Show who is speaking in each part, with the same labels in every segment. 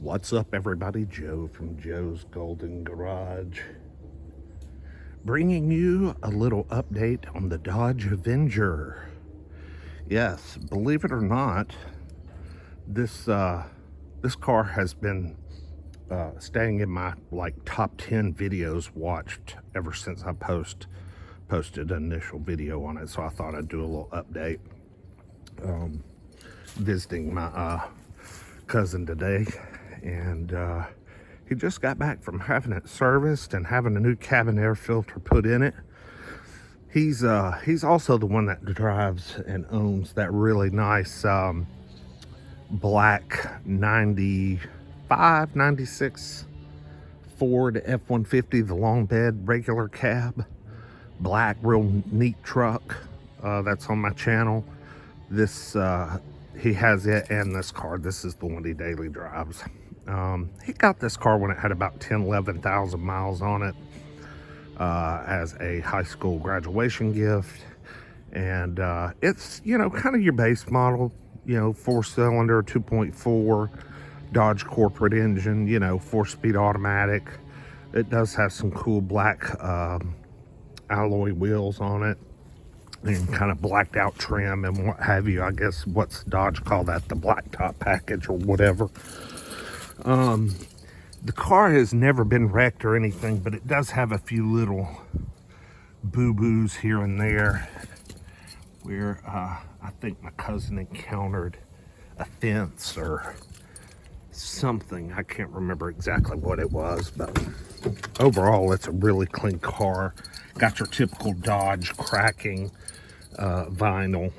Speaker 1: What's up, everybody? Joe from Joe's Golden Garage, bringing you a little update on the Dodge Avenger. Yes, believe it or not, this car has been staying in my top 10 videos watched ever since I posted an initial video on it. So I thought I'd do a little update. Visiting my cousin today, and he just got back from having it serviced and having a new cabin air filter put in it. He's also the one that drives and owns that really nice black 95, 96 Ford F-150, the long bed regular cab, black, real neat truck. That's on my channel. This he has it and this car. This is the one he daily drives. He got this car when it had about 11,000 miles on it as a high school graduation gift. And it's, kind of your base model, 4-cylinder, 2.4 Dodge corporate engine, 4-speed automatic. It does have some cool black alloy wheels on it, and kind of blacked out trim and what have you. I guess what's Dodge call that, the blacktop package or whatever. The car has never been wrecked or anything, but it does have a few little boo-boos here and there where I think my cousin encountered a fence or something. I can't remember exactly what it was, but overall it's a really clean car. Got your typical Dodge cracking vinyl.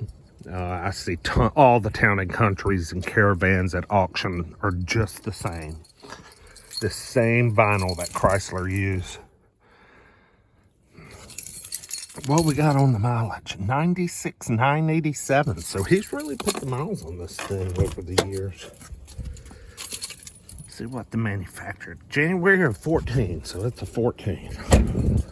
Speaker 1: I see all the town and countries and caravans at auction are just the same. The same vinyl that Chrysler used. What we got on the mileage? 96,987. So he's really put the miles on this thing over the years. Let's see what the manufacturer. January of 14, so it's a 14.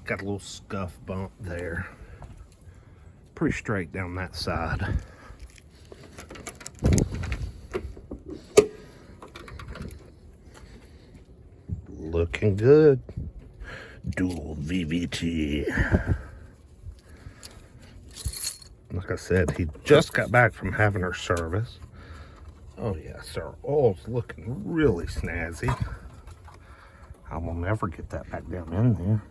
Speaker 1: Got a little scuff bump there. Pretty straight down that side. Looking good. Dual VVT. Like I said, he just got back from having her service. Oh yes, our oil's looking really snazzy. I will never get that back down in there.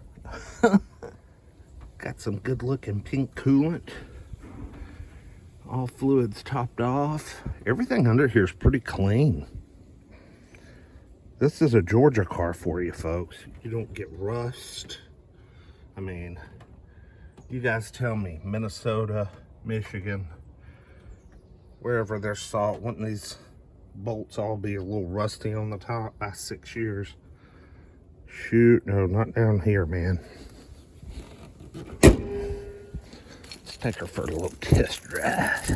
Speaker 1: Got some good looking pink coolant. All fluids topped off. Everything under here is pretty clean. This is a Georgia car for you folks. You don't get rust. I mean, you guys tell me, Minnesota, Michigan, wherever there's salt, wouldn't these bolts all be a little rusty on the top by 6 years? Shoot, no, not down here, man. Let's take her for a little test drive.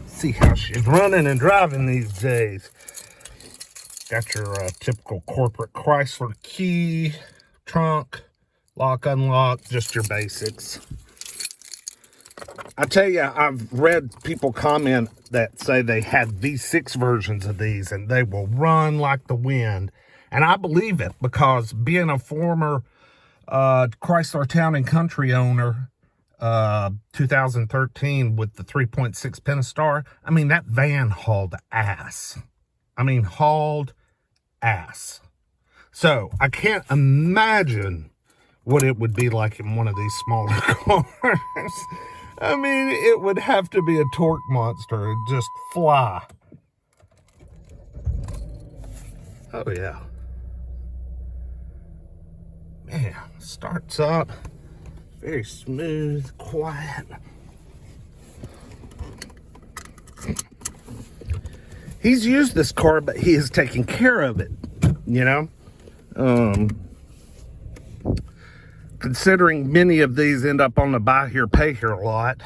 Speaker 1: See how she's running and driving these days. Got your typical corporate Chrysler key, trunk, lock, unlock, just your basics. I tell you, I've read people comment that say they had V6 versions of these and they will run like the wind. And I believe it, because being a former Chrysler Town and Country owner, 2013 with the 3.6 Pentastar, I mean, that van hauled ass. I mean, hauled ass. So I can't imagine what it would be like in one of these smaller cars. I mean, it would have to be a torque monster and just fly. Oh, yeah. Man, starts up. Very smooth, quiet. He's used this car, but he has taken care of it, Considering many of these end up on the buy here, pay here lot.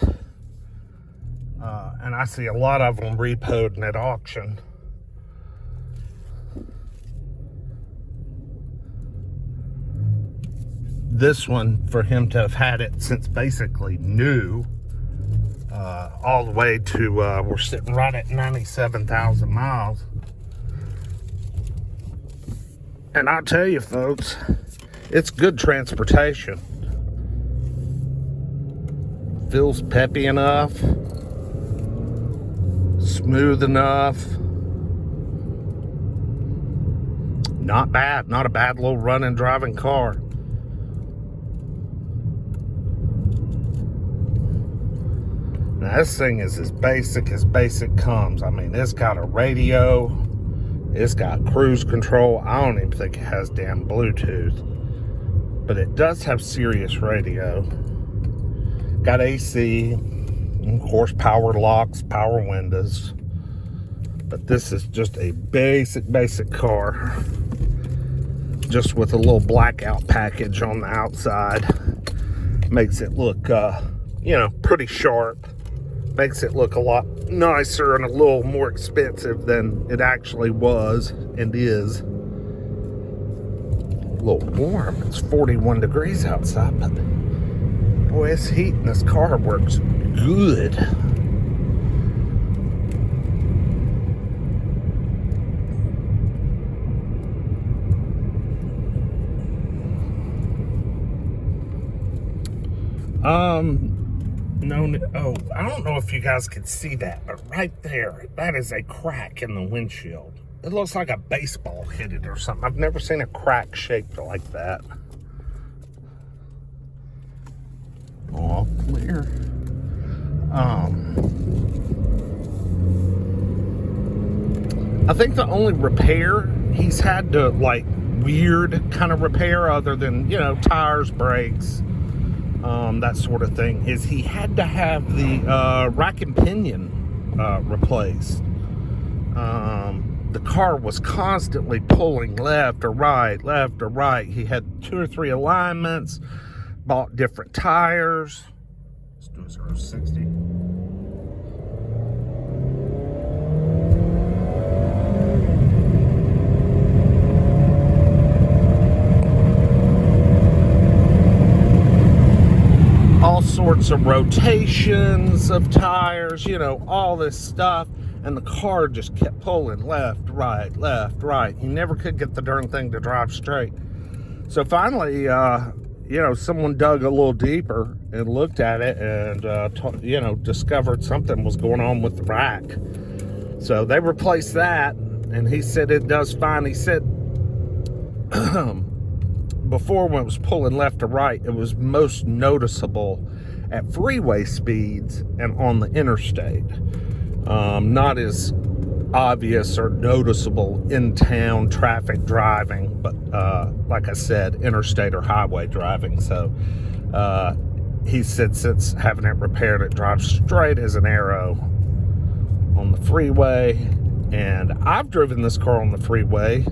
Speaker 1: And I see a lot of them repoed and at auction. this one, for him to have had it since basically new, all the way to, we're sitting right at 97,000 miles. And I'll tell you folks, it's good transportation. Feels peppy enough, smooth enough. Not bad, not a bad little running, driving car. Now this thing is as basic comes. I mean, it's got a radio, it's got cruise control. I don't even think it has damn Bluetooth, but it does have Sirius radio. Got AC, and of course power locks, power windows. But this is just a basic car, just with a little blackout package on the outside. Makes it look, you know, pretty sharp. Makes it look a lot nicer and a little more expensive than it actually was and is. A little warm. It's 41 degrees outside, but boy, this heat in this car works good. No, oh, I don't know if you guys can see that, but right there, that is a crack in the windshield. It looks like a baseball hit it or something. I've never seen a crack shaped like that. All clear. I think the only repair he's had to, like, weird kind of repair, other than, you know, tires, brakes, that sort of thing, is he had to have the rack and pinion replaced. The car was constantly pulling left or right. He had 2 or 3 alignments, bought different tires. Let's do a 0-60. All sorts of rotations of tires, you know, all this stuff. And the car just kept pulling left, right. He never could get the darn thing to drive straight. So finally, you know, someone dug a little deeper and looked at it and, you know, discovered something was going on with the rack. So they replaced that, and he said it does fine. He said before, when it was pulling left to right, it was most noticeable at freeway speeds and on the interstate. Not as obvious or noticeable in town traffic driving, but like I said, interstate or highway driving. So he said since having it repaired, it drives straight as an arrow on the freeway. And I've driven this car on the freeway.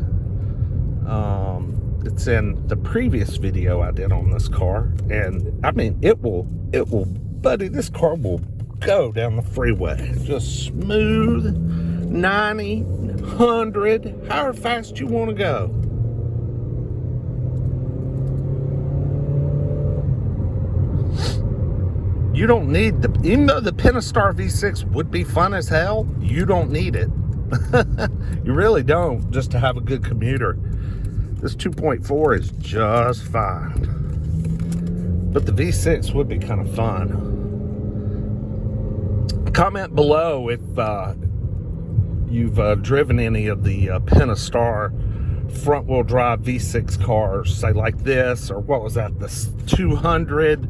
Speaker 1: It's in the previous video I did on this car, and I mean, it will, buddy, this car will go down the freeway just smooth, 90, 100, however fast you want to go. You don't need the, even though the Pentastar V6 would be fun as hell, you don't need it. You really don't, just to have a good commuter. This 2.4 is just fine. But the V6 would be kind of fun. Comment below if you've driven any of the Pentastar front-wheel drive V6 cars, say like this, or what was that, the 200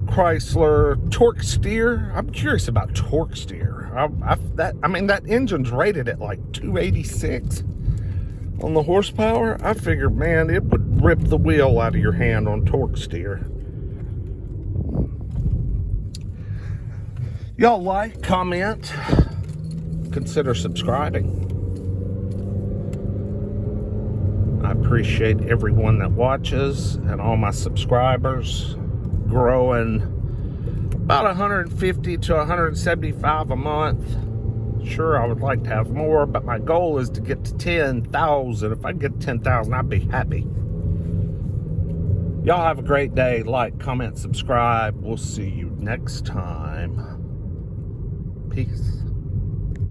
Speaker 1: Chrysler Torque Steer. I'm curious about Torque Steer. I mean, that engine's rated at like 286 on the horsepower. I figured, man, it would rip the wheel out of your hand on Torque Steer. Y'all like, comment, consider subscribing. I appreciate everyone that watches and all my subscribers. Growing about 150 to 175 a month. Sure, I would like to have more, but my goal is to get to 10,000. If I get 10,000, I'd be happy. Y'all have a great day. Like, comment, subscribe. We'll see you next time. Peace.